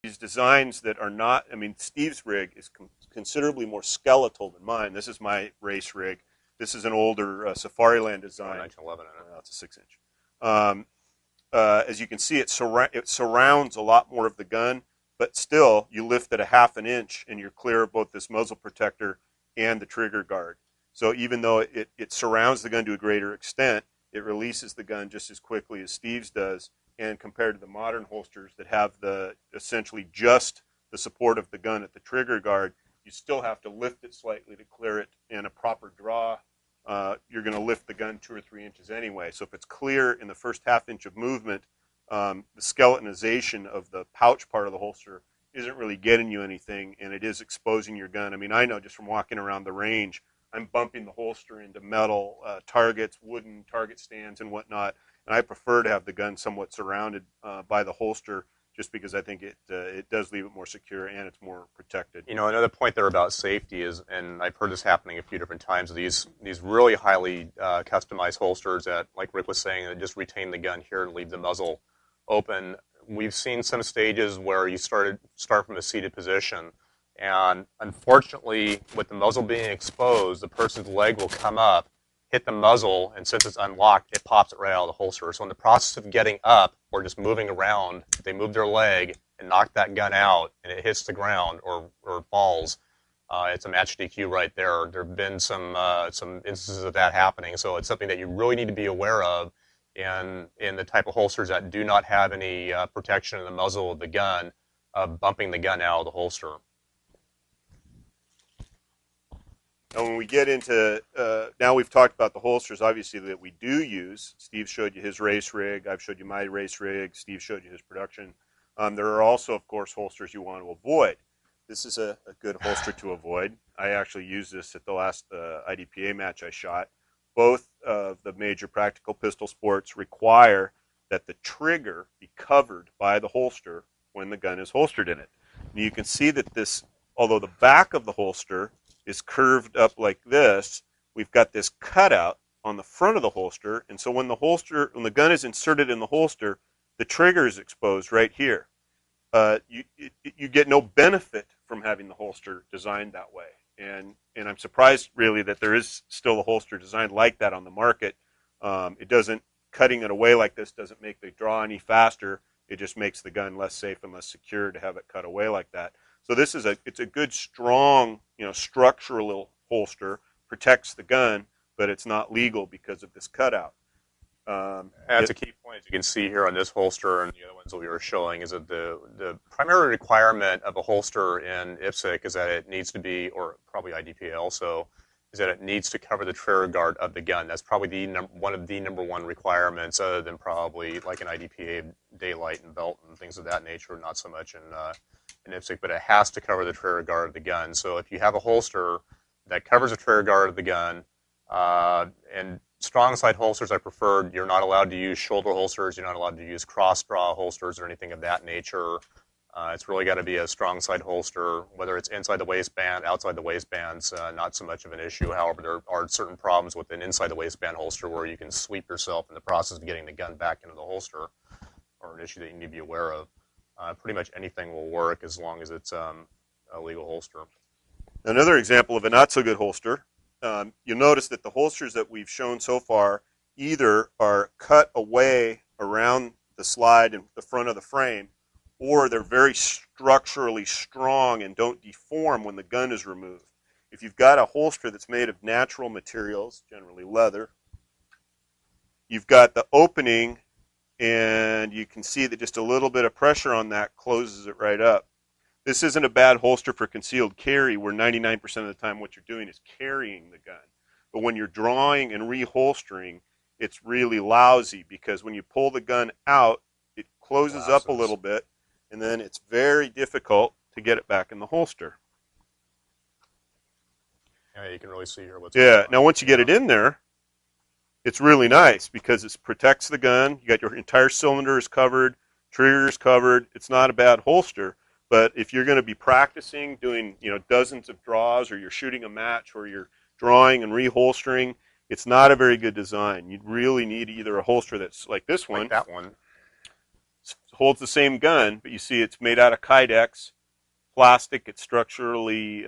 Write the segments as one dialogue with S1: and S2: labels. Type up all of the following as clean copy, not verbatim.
S1: these designs that are not, I mean, Steve's rig is considerably more skeletal than mine. This is my race rig. This is an older Safariland design.
S2: 1911.
S1: It's a 6-inch. As you can see, it surrounds a lot more of the gun, but still, you lift it a half an inch and you're clear of both this muzzle protector and the trigger guard. So even though it surrounds the gun to a greater extent, it releases the gun just as quickly as Steve's does. And compared to the modern holsters that have essentially just the support of the gun at the trigger guard, you still have to lift it slightly to clear it. In a proper draw, you're going to lift the gun 2 or 3 inches anyway. So if it's clear in the first half inch of movement, the skeletonization of the pouch part of the holster isn't really getting you anything, and it is exposing your gun. I mean, I know just from walking around the range, I'm bumping the holster into metal targets, wooden target stands and whatnot, and I prefer to have the gun somewhat surrounded by the holster just because I think it does leave it more secure and it's more protected.
S2: You know, another point there about safety is, and I've heard this happening a few different times, these really highly customized holsters that, like Rick was saying, that just retain the gun here and leave the muzzle open. We've seen some stages where you start from a seated position, and unfortunately, with the muzzle being exposed, the person's leg will come up, hit the muzzle, and since it's unlocked, it pops it right out of the holster. So in the process of getting up or just moving around, they move their leg and knock that gun out, and it hits the ground or falls. It's a match DQ right there. There have been some instances of that happening, so it's something that you really need to be aware of in the type of holsters that do not have any protection in the muzzle of the gun, bumping the gun out of the holster.
S1: Now, when we get into, now we've talked about the holsters, obviously, that we do use. Steve showed you his race rig. I've showed you my race rig. Steve showed you his production. There are also, of course, holsters you want to avoid. This is a good holster to avoid. I actually used this at the last IDPA match I shot. Both of the major practical pistol sports require that the trigger be covered by the holster when the gun is holstered in it. And you can see that this, although the back of the holster is curved up like this, we've got this cutout on the front of the holster, and so when the gun is inserted in the holster, the trigger is exposed right here. You get no benefit from having the holster designed that way, and I'm surprised really that there is still a holster designed like that on the market. Cutting it away like this doesn't make the draw any faster. It just makes the gun less safe and less secure to have it cut away like that. So it's a good, strong, structural holster, protects the gun, but it's not legal because of this cutout.
S2: That's a key point, as you can see here on this holster and the other ones that we were showing, is that the primary requirement of a holster in IPSC is that it needs to be, or probably IDPA also, is that it needs to cover the trigger guard of the gun. That's probably one of the number one requirements, other than probably like an IDPA daylight and belt and things of that nature, not so much in IPSC, but it has to cover the trigger guard of the gun. So if you have a holster that covers the trigger guard of the gun, and strong side holsters I prefer, you're not allowed to use shoulder holsters, you're not allowed to use cross draw holsters or anything of that nature. It's really got to be a strong side holster, whether it's inside the waistband, outside the waistband's not so much of an issue. However, there are certain problems with an inside the waistband holster where you can sweep yourself in the process of getting the gun back into the holster, or an issue that you need to be aware of. Pretty much anything will work as long as it's a legal holster.
S1: Another example of a not so good holster, you'll notice that the holsters that we've shown so far either are cut away around the slide in the front of the frame, or they're very structurally strong and don't deform when the gun is removed. If you've got a holster that's made of natural materials, generally leather, you've got the opening, and you can see that just a little bit of pressure on that closes it right up. This isn't a bad holster for concealed carry, where 99% of the time what you're doing is carrying the gun. But when you're drawing and reholstering, it's really lousy, because when you pull the gun out, it closes up a little bit, and then it's very difficult to get it back in the holster.
S2: Yeah, you can really see here what's going on.
S1: Now once you get it in there, it's really nice because it protects the gun. You got your entire cylinder is covered, trigger is covered. It's not a bad holster. But if you're going to be practicing, doing dozens of draws, or you're shooting a match, or you're drawing and reholstering, it's not a very good design. You'd really need either a holster that's like this one.
S2: Like that one.
S1: holds the same gun, but you see it's made out of Kydex plastic. It's structurally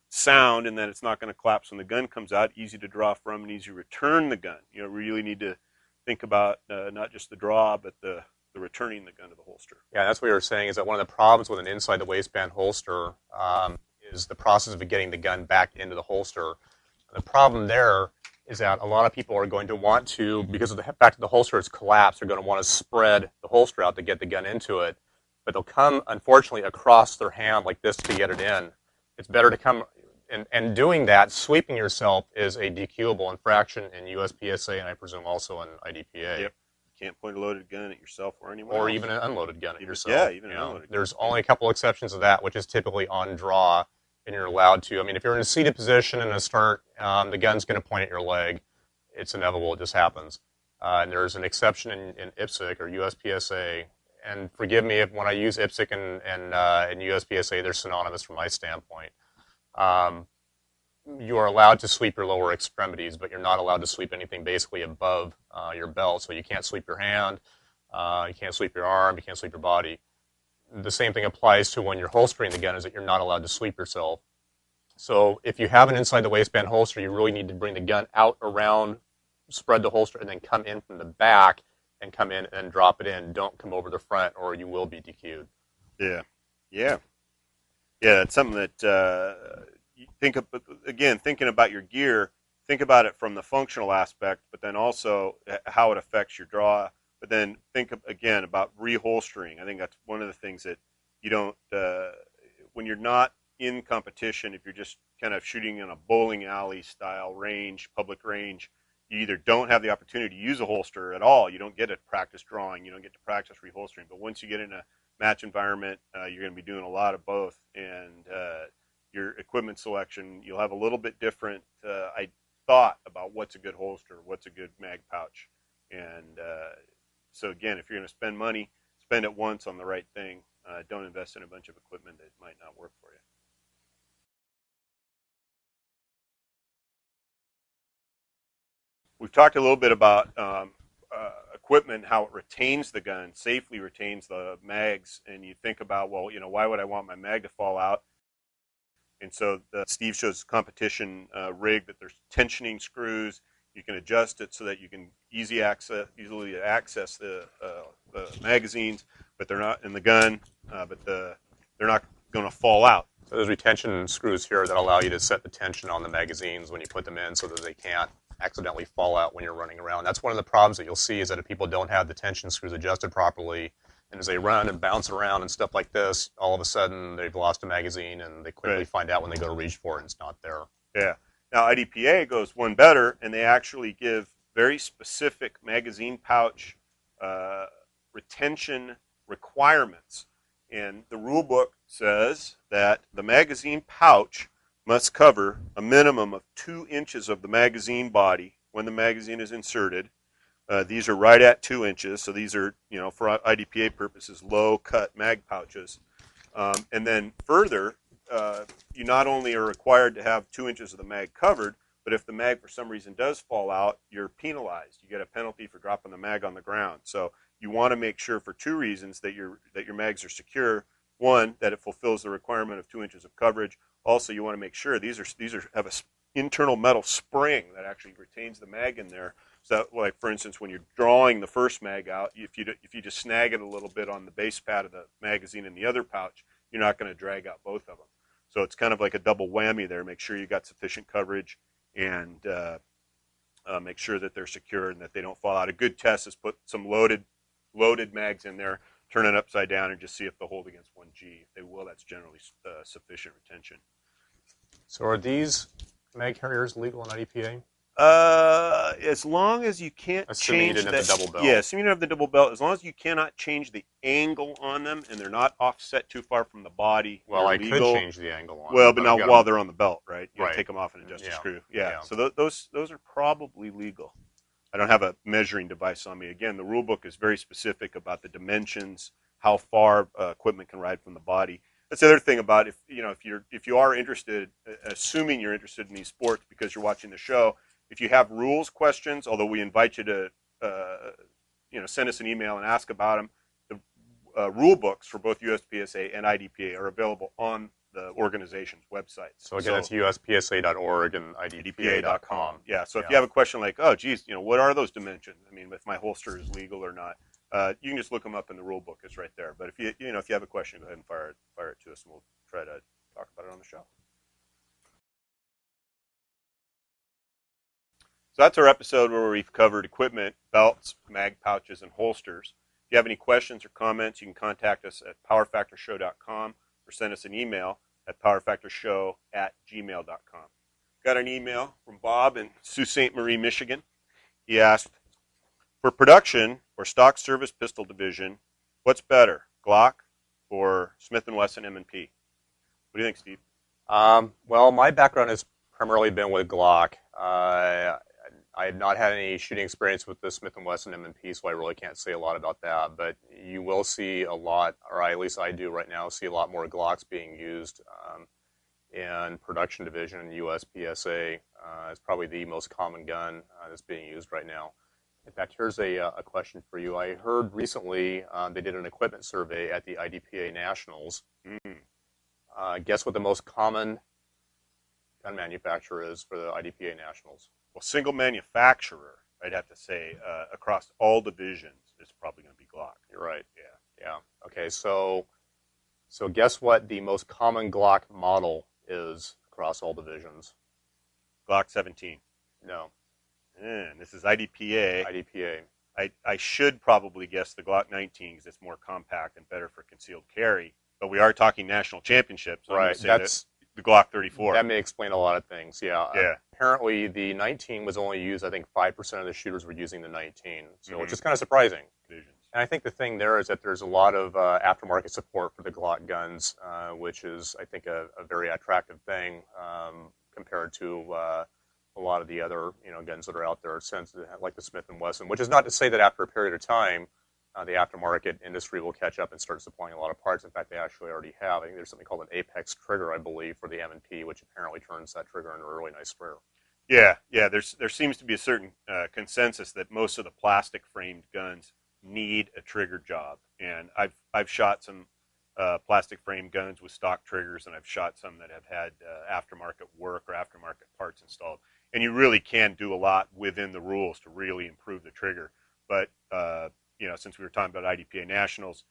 S1: sound, and then it's not going to collapse when the gun comes out. Easy to draw from and easy to return the gun. You know, really need to think about not just the draw, but the returning the gun to the holster.
S2: Yeah, that's what you were saying, is that one of the problems with an inside the waistband holster is the process of getting the gun back into the holster. The problem there is that a lot of people are going to want to, because of the fact that the holster is collapsed, they're going to want to spread the holster out to get the gun into it. But they'll come, unfortunately, across their hand like this to get it in. It's better to come, and doing that, sweeping yourself is a DQable infraction in USPSA and I presume also in IDPA.
S1: Yep. Can't point a loaded gun at yourself or anyone
S2: or
S1: else.
S2: Even an unloaded gun at yourself.
S1: Yeah, even an unloaded gun.
S2: There's only a couple exceptions to that, which is typically on draw, and you're allowed to. I mean, if you're in a seated position in a start, the gun's going to point at your leg. It's inevitable. It just happens. And there's an exception in IPSC or USPSA. And forgive me if when I use IPSC and USPSA, they're synonymous from my standpoint. You are allowed to sweep your lower extremities, but you're not allowed to sweep anything basically above your belt. So you can't sweep your hand, you can't sweep your arm, you can't sweep your body. The same thing applies to when you're holstering the gun, is that you're not allowed to sweep yourself. So if you have an inside the waistband holster, you really need to bring the gun out around, spread the holster, and then come in from the back and come in and drop it in. Don't come over the front or you will be DQ'd.
S1: Yeah. Yeah. Yeah, that's something that thinking about your gear, think about it from the functional aspect, but then also how it affects your draw. But then think again about reholstering. I think that's one of the things that you don't, when you're not in competition, if you're just kind of shooting in a bowling alley style range, public range, you either don't have the opportunity to use a holster at all. You don't get to practice drawing. You don't get to practice reholstering. But once you get in a match environment, you're going to be doing a lot of both. And your equipment selection, you'll have a little bit different thought about what's a good holster, what's a good mag pouch. And so again, if you're going to spend money, spend it once on the right thing. Don't invest in a bunch of equipment that might not work for you. We've talked a little bit about equipment, how it retains the gun, safely retains the mags, and you think about, well, you know, why would I want my mag to fall out? And so Steve shows competition rig that there's tensioning screws. You can adjust it so that you can easily access the magazines, but they're not in the gun, but they're not going to fall out.
S2: So there's retention screws here that allow you to set the tension on the magazines when you put them in so that they can't accidentally fall out when you're running around. That's one of the problems that you'll see, is that if people don't have the tension screws adjusted properly, and as they run and bounce around and stuff like this, all of a sudden they've lost a magazine and they quickly find out when they go to reach for it and it's not there.
S1: Yeah. Now IDPA goes one better, and they actually give very specific magazine pouch retention requirements. And the rule book says that the magazine pouch must cover a minimum of 2 inches of the magazine body when the magazine is inserted. These are right at 2 inches, so these are, you know, for IDPA purposes, low-cut mag pouches. And then further, you not only are required to have 2 inches of the mag covered, but if the mag for some reason does fall out, you're penalized. You get a penalty for dropping the mag on the ground. So you want to make sure for 2 reasons that your mags are secure. One, that it fulfills the requirement of 2 inches of coverage. Also, you want to make sure these have an internal metal spring that actually retains the mag in there. So, like for instance, when you're drawing the first mag out, if you just snag it a little bit on the base pad of the magazine in the other pouch, you're not going to drag out both of them. So it's kind of like a double whammy there. Make sure you got sufficient coverage, and make sure that they're secure and that they don't fall out. A good test is put some loaded mags in there, turn it upside down, and just see if they'll hold against 1G. If they will, that's generally sufficient retention.
S2: So are these mag carriers legal in IDPA?
S1: As long as you can't change
S2: the double belt.
S1: Yeah, assuming you don't have the double belt, as long as you cannot change the angle on them and they're not offset too far from the body.
S2: Well, I
S1: legal.
S2: could change the angle on
S1: Well,
S2: them.
S1: but not while they're on the belt, right? You
S2: right.
S1: take them off and adjust the screw.
S2: Yeah.
S1: Yeah. So those are probably legal. I don't have a measuring device on me. Again, the rule book is very specific about the dimensions, how far equipment can ride from the body. That's the other thing about if you are interested, assuming you're interested in these sports because you're watching the show. If you have rules questions, although we invite you to send us an email and ask about them, the rule books for both USPSA and IDPA are available on the organization's websites.
S2: So again, it's USPSA.org and IDPA.com.
S1: Yeah. So if you have a question like, oh, geez, what are those dimensions? I mean, if my holster is legal or not, you can just look them up in the rule book. It's right there. But if you have a question, go ahead and fire it to us, and we'll try to talk about it on the show. So that's our episode where we've covered equipment, belts, mag pouches, and holsters. If you have any questions or comments, you can contact us at powerfactorshow.com or send us an email at powerfactorshow@gmail.com. Got an email from Bob in Sault Ste. Marie, Michigan. He asked, for production or stock service pistol division, what's better, Glock or Smith & Wesson M&P? What do you think, Steve?
S2: Well, my background has primarily been with Glock. I have not had any shooting experience with the Smith & Wesson M&P, so I really can't say a lot about that. But you will see a lot, or at least I do right now, see a lot more Glocks being used in production division in USPSA. It's probably the most common gun that's being used right now. In fact, here's a question for you. I heard recently they did an equipment survey at the IDPA Nationals. Guess what the most common gun manufacturer is for the IDPA Nationals?
S1: Well, single manufacturer, I'd have to say, across all divisions, is probably going to be Glock.
S2: You're right.
S1: Yeah.
S2: Okay, so guess what the most common Glock model is across all divisions?
S1: Glock 17.
S2: No.
S1: And this is IDPA.
S2: IDPA.
S1: I should probably guess the Glock 19 because it's more compact and better for concealed carry. But we are talking national championships. So
S2: right. That's
S1: the Glock 34.
S2: That may explain a lot of things. Yeah.
S1: Yeah.
S2: Apparently, the 19 was only used. I think 5% of the shooters were using the 19, so which is kind of surprising.
S1: Divisions.
S2: And I think the thing there is that there's a lot of aftermarket support for the Glock guns, which is, I think, a very attractive thing compared to a lot of the other guns that are out there, since like the Smith & Wesson. Which is not to say that after a period of time, the aftermarket industry will catch up and start supplying a lot of parts. In fact, they actually already have. I think there's something called an Apex trigger, I believe, for the M&P, which apparently turns that trigger into a really nice spare.
S1: Yeah. There seems to be a certain consensus that most of the plastic framed guns need a trigger job, and I've shot some plastic frame guns with stock triggers, and I've shot some that have had aftermarket work or aftermarket parts installed, and you really can do a lot within the rules to really improve the trigger. But since we were talking about IDPA Nationals,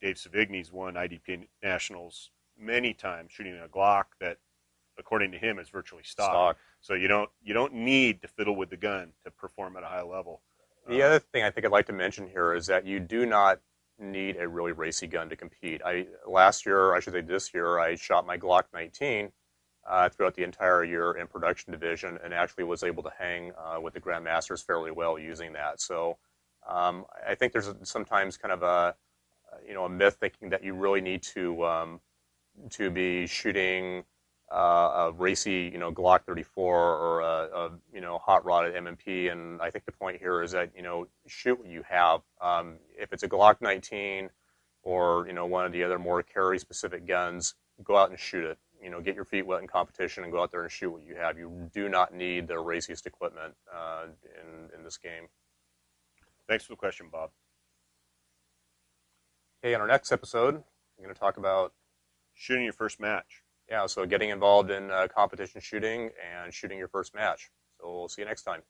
S1: Dave Savigny's won IDPA Nationals many times shooting a Glock that, according to him, is virtually stock. So you don't need to fiddle with the gun to perform at a high level.
S2: The other thing I think I'd like to mention here is that you do not need a really racy gun to compete. This year, I shot my Glock 19 throughout the entire year in production division, and actually was able to hang with the Grandmasters fairly well using that. So I think there's sometimes kind of a myth thinking that you really need to be shooting a racy, Glock 34 or a hot rodded M&P, and I think the point here is that shoot what you have. If it's a Glock 19 or one of the other more carry specific guns, go out and shoot it. Get your feet wet in competition and go out there and shoot what you have. You do not need the raciest equipment in this game.
S1: Thanks for the question, Bob.
S2: Okay, in our next episode, we're going to talk about
S1: shooting your first match.
S2: Yeah, so getting involved in competition shooting and shooting your first match. So we'll see you next time.